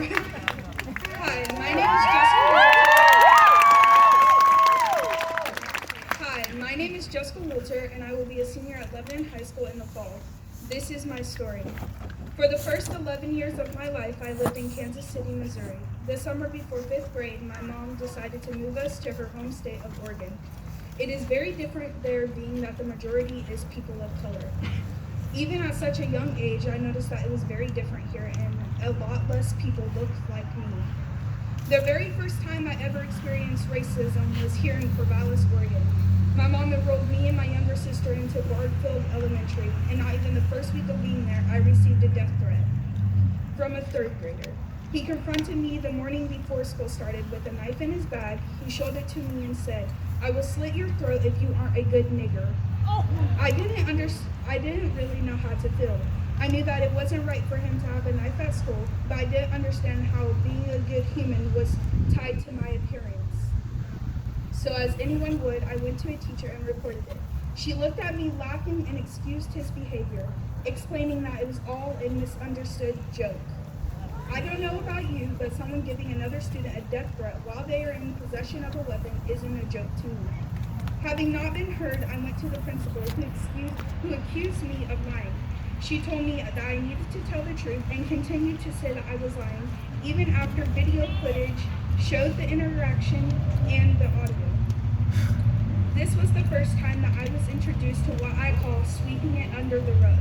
Hi, my name is Jessica. Hi, my name is Jessica Wolter, and I will be a senior at Lebanon High School in the fall. This is my story. For the first 11 years of my life, I lived in Kansas City, Missouri. The summer before 5th grade, my mom decided to move us to her home state of Oregon. It is very different there, being that the majority is people of color. Even at such a young age, I noticed that it was very different here, and a lot less people looked like me. The very first time I ever experienced racism was here in Corvallis, Oregon. My mom enrolled me and my younger sister into Bardfield Elementary, and not even the first week of being there, I received a death threat from a 3rd grader. He confronted me the morning before school started with a knife in his bag. He showed it to me and said, "I will slit your throat if you aren't a good nigger." I didn't really know how to feel. I knew that it wasn't right for him to have a knife at school, but I didn't understand how being a good human was tied to my appearance. So as anyone would, I went to a teacher and reported it. She looked at me laughing and excused his behavior, explaining that it was all a misunderstood joke. I don't know about you, but someone giving another student a death threat while they are in possession of a weapon isn't a joke to me. Having not been heard, I went to the principal who accused me of lying. She told me that I needed to tell the truth and continued to say that I was lying, even after video footage showed the interaction and the audio. This was the first time that I was introduced to what I call sweeping it under the rug.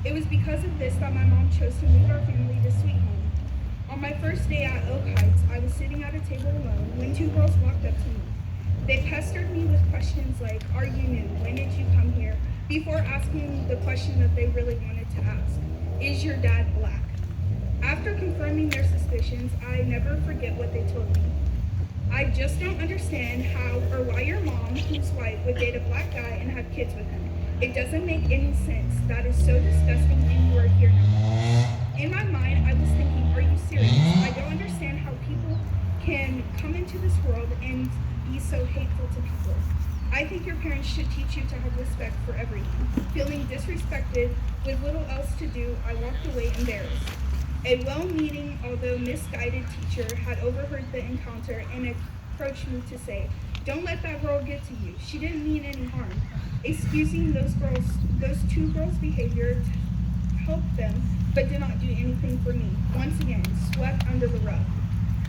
It was because of this that my mom chose to move our family to Sweet Home. On my first day at Oak Heights, I was sitting at a table alone when 2 girls walked up to me. They pestered me with questions like, "Are you new? When did you come here?" before asking the question that they really wanted to ask, "Is your dad black?" After confirming their suspicions, I never forget what they told me. "I just don't understand how or why your mom, who's white, would date a black guy and have kids with him. It doesn't make any sense. That is so disgusting, and you are here now." In my mind, I was thinking, are you serious? I don't understand how people can come into this world and be so hateful to people. I think your parents should teach you to have respect for everyone. Feeling disrespected with little else to do, I walked away embarrassed. A well-meaning, although misguided teacher had overheard the encounter and approached me to say, "Don't let that girl get to you. She didn't mean any harm." Excusing those 2 girls' behavior helped them, but did not do anything for me. Once again, swept under the rug.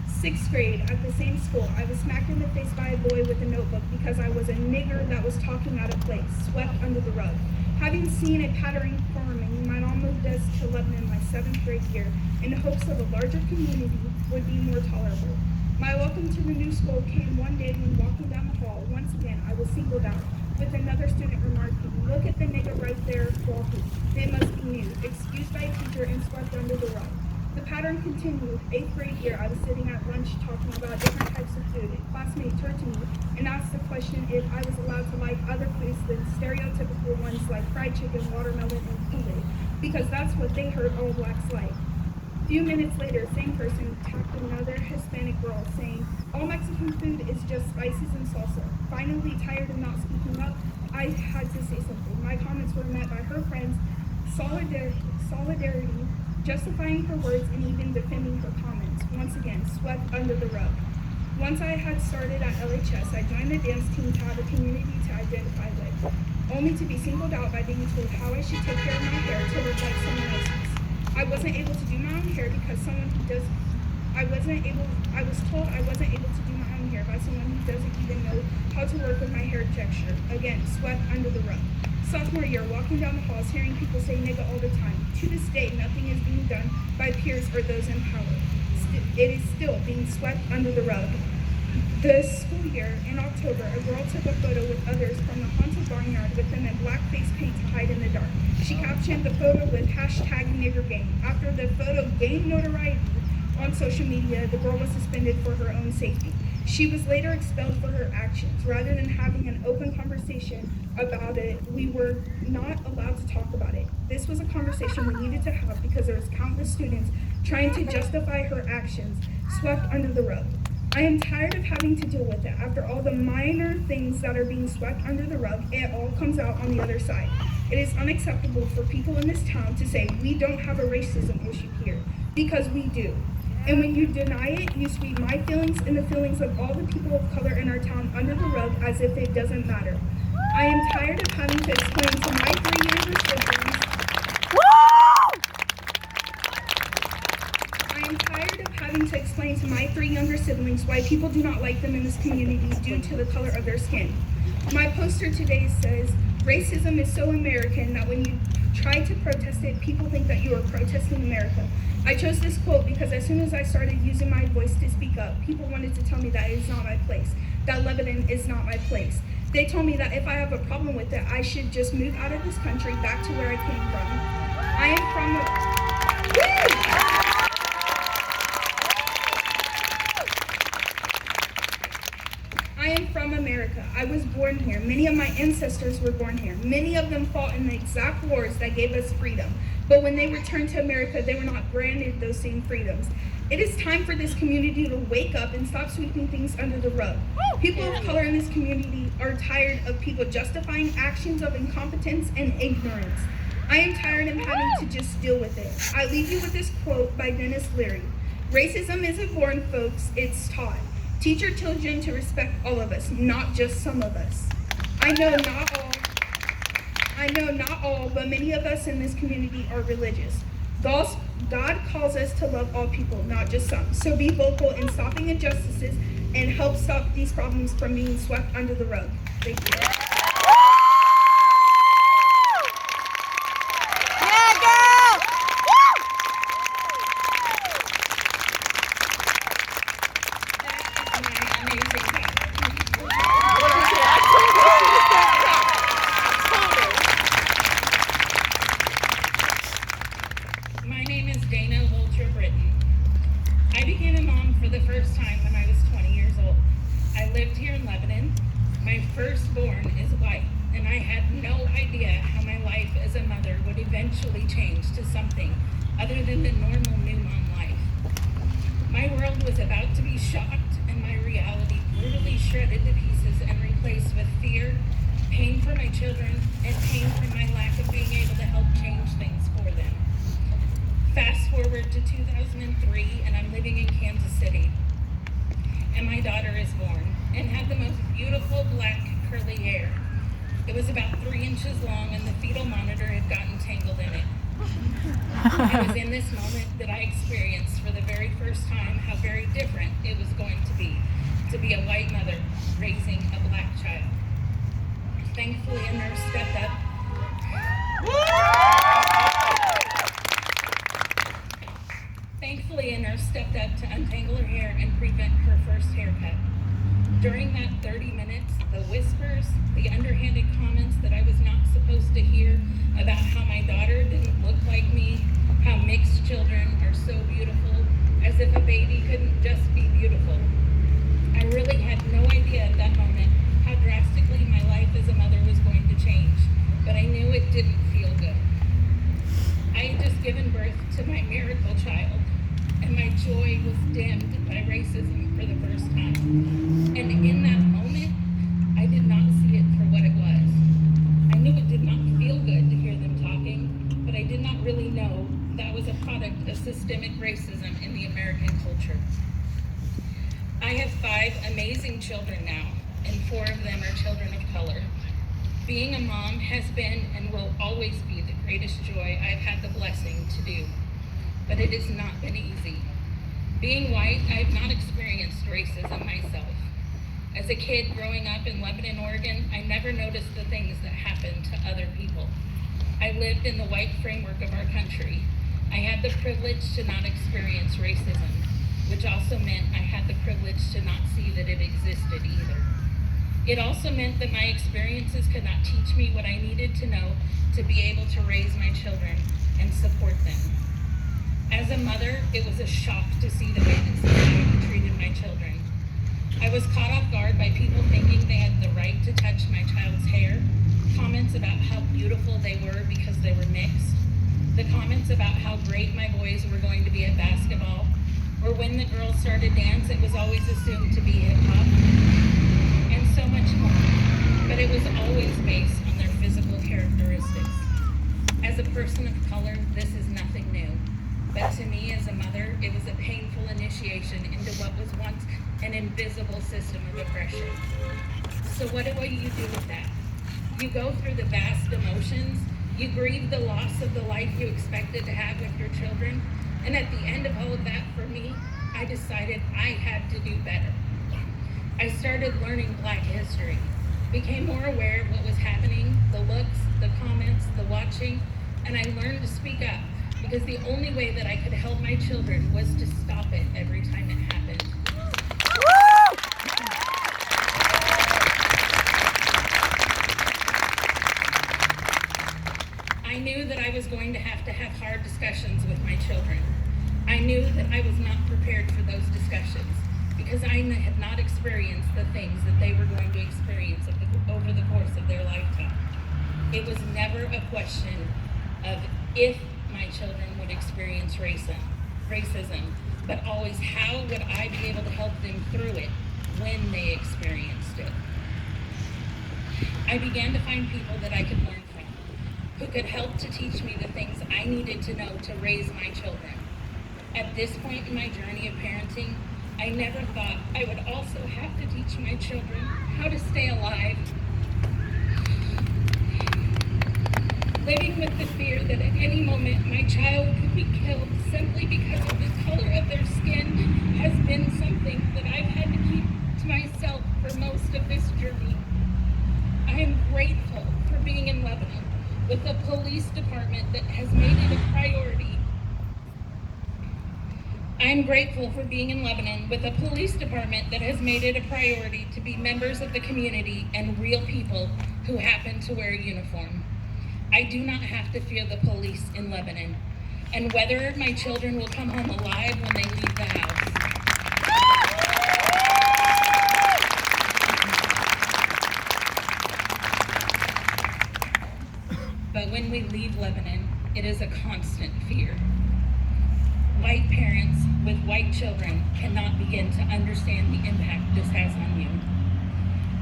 6th grade, at the same school, I was smacked in the face by a boy with a notebook because I was a nigger that was talking out of place, swept under the rug. Having seen a pattern forming, my mom moved us to Lebanon my 7th grade year in the hopes of a larger community would be more tolerable. My welcome to the new school came one day when walking down the hall. Once again, I was singled out, with another student remarking, "Look at the nigger right there walking. They must be new," excused by a teacher and swept under the rug. The pattern continued. 8th grade year, I was sitting at lunch talking about different types of food. A classmate turned to me and asked the question if I was allowed to like other foods than stereotypical ones like fried chicken, watermelon, and Kool-Aid, because that's what they heard all blacks like. A few minutes later, same person tapped another Hispanic girl, saying, "All Mexican food is just spices and salsa." Finally, tired of not speaking up, I had to say something. My comments were met by her friends' solidarity, justifying her words and even defending her comments. Once again, swept under the rug. Once I had started at LHS, I joined the dance team to have a community to identify with, only to be singled out by being told how I should take care of my hair to look like someone else's. I wasn't able to do my own hair because I was told I wasn't able to do my own hair by someone who doesn't even know how to work with my hair texture. Again, swept under the rug. Sophomore year, walking down the halls, hearing people say nigga all the time. To this day, nothing is being done by peers or those in power. It is still being swept under the rug. This school year, in October, a girl took a photo with others from the haunted barnyard with them in black face paint to hide in the dark. She captioned the photo with #NiggerGang. After the photo gained notoriety on social media, the girl was suspended for her own safety. She was later expelled for her actions. Rather than having an open conversation about it, we were not allowed to talk about it. This was a conversation we needed to have because there was countless students trying to justify her actions, swept under the rug. I am tired of having to deal with it. After all the minor things that are being swept under the rug, it all comes out on the other side. It is unacceptable for people in this town to say we don't have a racism issue here, because we do. And when you deny it, you sweep my feelings and the feelings of all the people of color in our town under the rug as if it doesn't matter. I am tired of having to explain to my 3 younger siblings. I am tired of having to explain to my 3 younger siblings why people do not like them in this community due to the color of their skin. My poster today says, "Racism is so American that when you try to protest it, people think that you are protesting America." I chose this quote because as soon as I started using my voice to speak up, people wanted to tell me that it is not my place, that Lebanon is not my place. They told me that if I have a problem with it, I should just move out of this country back to where I came from. I am from America. I was born here. Many of my ancestors were born here. Many of them fought in the exact wars that gave us freedom. But when they returned to America, they were not granted those same freedoms. It is time for this community to wake up and stop sweeping things under the rug. People of color in this community are tired of people justifying actions of incompetence and ignorance. I am tired of having to just deal with it. I leave you with this quote by Dennis Leary. "Racism isn't born, folks, it's taught. Teach your children to respect all of us, not just some of us." I know not all, but many of us in this community are religious. God calls us to love all people, not just some. So be vocal in stopping injustices and help stop these problems from being swept under the rug. Thank you. My name is Dana Wolter Britton. I became a mom for the first time when I was 20 years old. I lived here in Lebanon. My firstborn is white, and I had no idea how my life as a mother would eventually change to something other than the normal new mom life. My world was about to be shocked, and my reality brutally shredded to pieces and replaced with fear, pain for my children, and pain from my lack of being able to help change things for them. Fast forward to 2003, and I'm living in Kansas City. And my daughter is born and had the most beautiful black curly hair. It was about 3 inches long, and the fetal monitor had gotten tangled in it. It was in this moment that I experienced for the very first time how very different it was going to be a white mother raising a black child. Thankfully, a nurse stepped up. Thankfully, a nurse stepped up to untangle her hair and prevent her first haircut. During that 30 minutes, the whispers, the underhanded comments that I was not supposed to hear about how my daughter didn't look like me, how mixed children are so beautiful, as if a baby couldn't just be beautiful. I really had no idea at that moment how drastically my life as a mother was going to change, but I knew it didn't feel good. I had just given birth to my miracle child, and my joy was dimmed by racism for the first time. And in that moment, I did not see it for what it was. I knew it did not feel good to hear them talking, but I did not really know that was a product of systemic racism in the American culture. I have 5 amazing children now, and 4 of them are children of color. Being a mom has been and will always be the greatest joy I've had the blessing to do, but it has not been easy. Being white, I have not experienced racism myself. As a kid growing up in Lebanon, Oregon, I never noticed the things that happened to other people. I lived in the white framework of our country. I had the privilege to not experience racism, which also meant I had the privilege to not see that it existed either. It also meant that my experiences could not teach me what I needed to know to be able to raise my children and support them. As a mother, it was a shock to see the way that society treated my children. I was caught off guard by people thinking they had the right to touch my child's hair, comments about how beautiful they were because they were mixed, the comments about how great my boys were going to be at basketball, or when the girls started dance, it was always assumed to be hip-hop, and so much more. But it was always based on their physical characteristics. As a person of color, this is nothing new. but to me as a mother, it was a painful initiation into what was once an invisible system of oppression. So what do you do with that? You go through the vast emotions, you grieve the loss of the life you expected to have with your children, and at the end of all of that, for me, I decided I had to do better. I started learning Black history, became more aware of what was happening, the looks, the comments, the watching, and I learned to speak up because the only way that I could help my children was to stop it every time it happened. I knew that I was going to have hard discussions with my children. I knew that I was not prepared for those discussions because I had not experienced the things that they were going to experience over the course of their lifetime. It was never a question of if my children would experience racism, but always how would I be able to help them through it when they experienced it. I began to find people that I could learn from, who could help to teach me the things I needed to know to raise my children. At this point in my journey of parenting, I never thought I would also have to teach my children how to stay alive, living with the fear that at any moment my child could be killed simply because of the color of their skin has been something that I've had to keep to myself for most of this journey. I am grateful for being in Lebanon with a police department that has made it a priority. I'm grateful for being in Lebanon with a police department that has made it a priority to be members of the community and real people who happen to wear a uniform. I do not have to fear the police in Lebanon, and whether my children will come home alive when they leave the house. But when we leave Lebanon, it is a constant fear. White parents with white children cannot begin to understand the impact this has on you.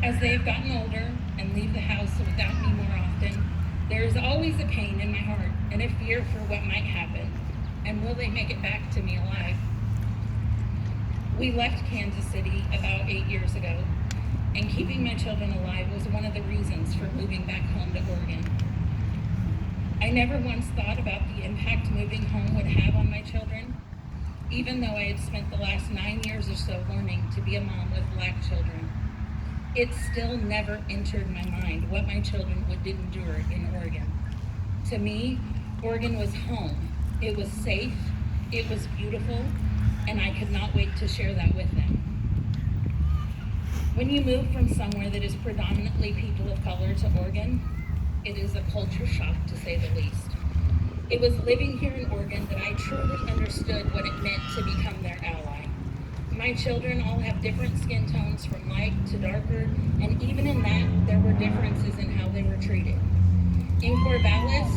As they have gotten older and leave the house without me more often, there is always a pain in my heart and a fear for what might happen, and will they make it back to me alive? We left Kansas City about 8 years ago, and keeping my children alive was one of the reasons for moving back home to Oregon. I never once thought about the impact moving home would have on my children, even though I had spent the last 9 years or so learning to be a mom with Black children. It still never entered my mind what my children would endure in Oregon. To me, Oregon was home. It was safe, it was beautiful, and I could not wait to share that with them. When you move from somewhere that is predominantly people of color to Oregon, it is a culture shock, to say the least. It was living here in Oregon that I truly understood what it meant to become their ally. My children all have different skin tones from light to darker, and even in that, there were differences in how they were treated. In Corvallis,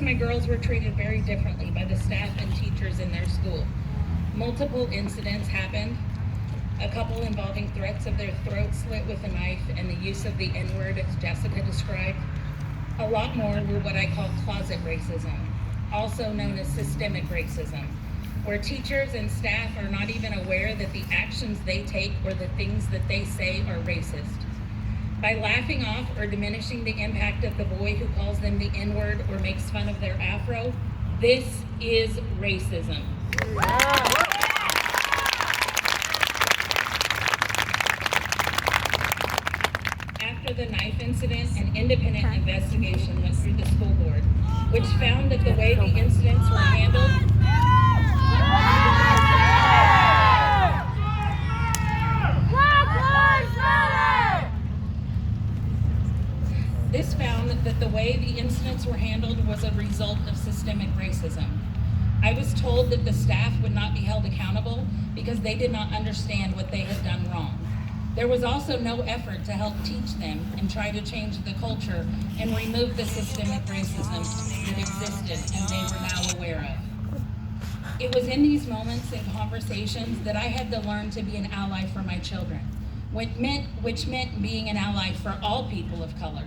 my girls were treated very differently by the staff and teachers in their school. Multiple incidents happened, a couple involving threats of their throat slit with a knife and the use of the N-word as Jessica described. A lot more were what I call closet racism, also known as systemic racism, where teachers and staff are not even aware that the actions they take or the things that they say are racist. By laughing off or diminishing the impact of the boy who calls them the N-word or makes fun of their afro, this is racism. After the knife incident, an independent investigation went through the school board, which found that the way the incidents were handled was a result of systemic racism. I was told that the staff would not be held accountable because they did not understand what they had done wrong. There was also no effort to help teach them and try to change the culture and remove the systemic racism that existed and they were now aware of. It was in these moments and conversations that I had to learn to be an ally for my children. which meant being an ally for all people of color.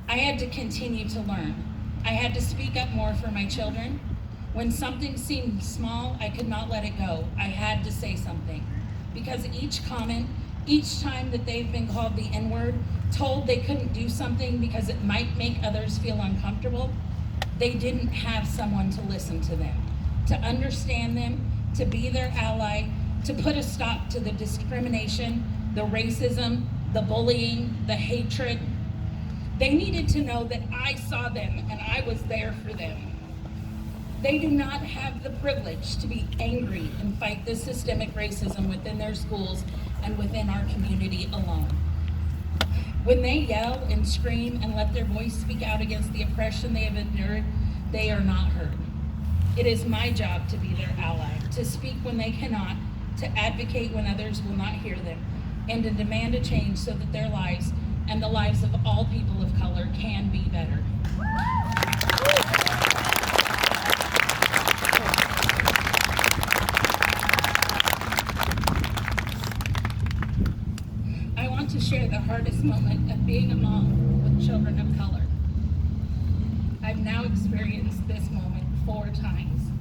I had to continue to learn. I had to speak up more for my children. When something seemed small, I could not let it go. I had to say something. Because each comment, each time that they've been called the N-word, told they couldn't do something because it might make others feel uncomfortable, they didn't have someone to listen to them, to understand them, to be their ally, to put a stop to the discrimination, the racism, the bullying, the hatred. They needed to know that I saw them and I was there for them. They do not have the privilege to be angry and fight this systemic racism within their schools and within our community alone. When they yell and scream and let their voice speak out against the oppression they have endured, they are not heard. It is my job to be their ally, to speak when they cannot, to advocate when others will not hear them, and to demand a change so that their lives and the lives of all people of color can be better. I want to share the hardest moment of being a mom with children of color. I've now experienced this moment 4 times.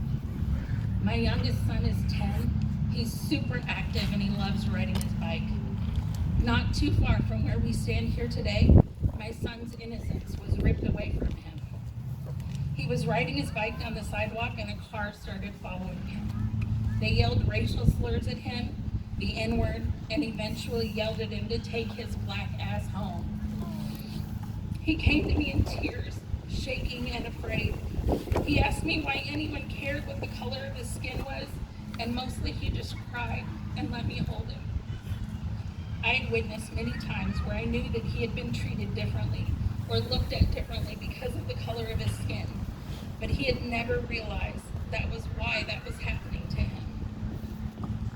My youngest son is 10. He's super active and he loves riding his bike. Not too far from where we stand here today, my son's innocence was ripped away from him. He was riding his bike down the sidewalk and a car started following him. They yelled racial slurs at him, the N-word, and eventually yelled at him to take his black ass home. He came to me in tears, shaking and afraid. He asked me why anyone cared what the color of his skin was, and mostly he just cried and let me hold him. I had witnessed many times where I knew that he had been treated differently or looked at differently because of the color of his skin, but he had never realized that was why that was happening to him.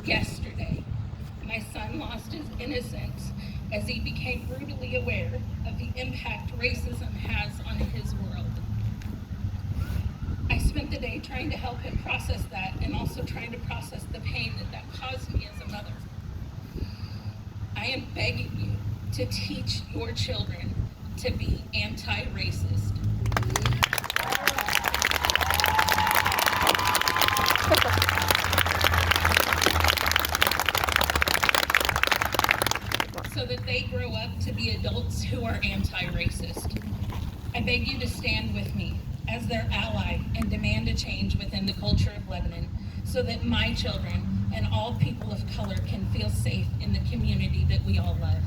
Yesterday, my son lost his innocence as he became brutally aware of the impact racism has on his world. I spent the day trying to help him process that and also trying to process the pain that caused me as a mother. I am begging you to teach your children to be anti-racist. So that they grow up to be adults who are anti-racist. I beg you to stand with me as their ally and demand a change within the culture of Lebanon so that my children and all people of color can feel safe in the community that we all love.